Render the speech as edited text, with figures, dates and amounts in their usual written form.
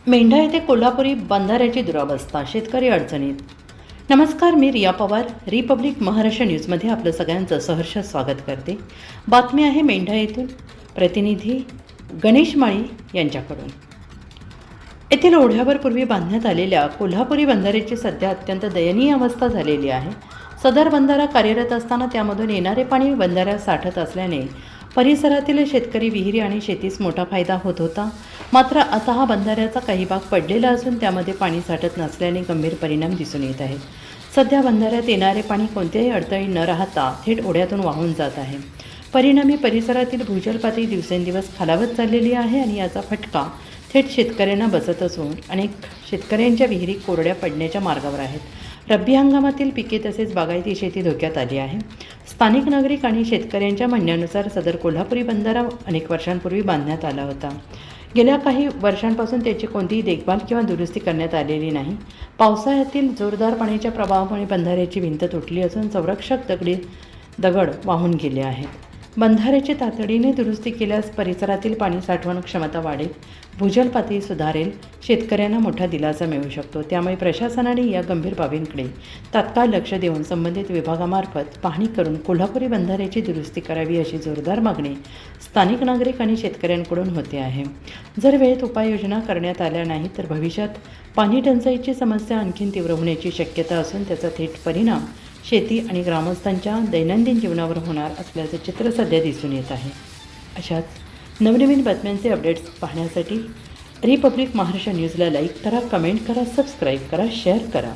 मेंढा येथे कोल्हापुरी बंधाऱ्याची दुरावस्था, शेतकरी अडचणीत. नमस्कार, मी रिया पवार, रिपब्लिक महाराष्ट्र न्यूजमध्ये आपलं सगळ्यांचं सहर्ष स्वागत करते. बातमी आहे मेंढा येथून प्रतिनिधी गणेश माळी यांच्याकडून. येथील ओढ्यावर पूर्वी बांधण्यात आलेल्या कोल्हापुरी बंधाऱ्याची सध्या अत्यंत दयनीय अवस्था झालेली आहे. सदर बंधारा कार्यरत असताना त्यामधून येणारे पाणी बंधाऱ्यात साठत असल्याने परिसरातील शेतकरी, विहिरी आणि शेतीस मोठा फायदा होत होता. मात्र आता हा बंधाऱ्याचा काही भाग पडलेला असून त्यामध्ये पाणी साठत नसल्याने गंभीर परिणाम दिसून येत आहेत. सध्या बंधाऱ्यात येणारे पाणी कोणत्याही अडथळे न राहता थेट ओढ्यातून वाहून जात आहे. परिणामी परिसरातील भूजल पातळी दिवसेंदिवस खालावत चाललेली आहे आणि याचा फटका थेट शेतकऱ्यांना बसत असून अनेक शेतकऱ्यांच्या विहिरी कोरड्या पडण्याच्या मार्गावर आहेत. रब्बी हंगामातील पिके तसेच बागायती शेती धोक्यात आली आहे. स्थानिक नागरिक आणि शेतकऱ्यांच्या म्हणण्यानुसार सदर कोल्हापुरी बंधारा अनेक वर्षांपूर्वी बांधण्यात आला होता. गेल्या काही वर्षांपासून त्याची कोणतीही देखभाल किंवा दुरुस्ती करण्यात आलेली नाही. पावसाळ्यातील जोरदार पाण्याच्या प्रभावामुळे बंधाऱ्याची भिंत तुटली असून संरक्षक दगड वाहून गेले आहेत. बंधाऱ्याची तातडीने दुरुस्ती केल्यास परिसरातील पाणी साठवण क्षमता वाढेल, भूजल पातळी सुधारेल, शेतकऱ्यांना मोठा दिलासा मिळू शकतो. त्यामुळे प्रशासनाने या गंभीर बाबींकडे तात्काळ लक्ष देऊन संबंधित विभागामार्फत पाहणी करून कोल्हापुरी बंधाऱ्याची दुरुस्ती करावी अशी जोरदार मागणी स्थानिक नागरिक आणि शेतकऱ्यांकडून होते आहे. जर वेळेत उपाययोजना करण्यात आल्या नाही तर भविष्यात पाणी टंचाईची समस्या आणखी तीव्र होण्याची शक्यता असून त्याचा थेट परिणाम शेती आणि ग्रामस्थांच्या दैनंदिन जीवनावर होणार असल्याचे चित्र सध्या दिसून येत आहे. अशाच नवनवीन बातम्यांचे अपडेट्स पाहण्यासाठी रिपब्लिक महाराष्ट्र न्यूजला लाईक करा, कमेंट करा, सबस्क्राईब करा, शेअर करा.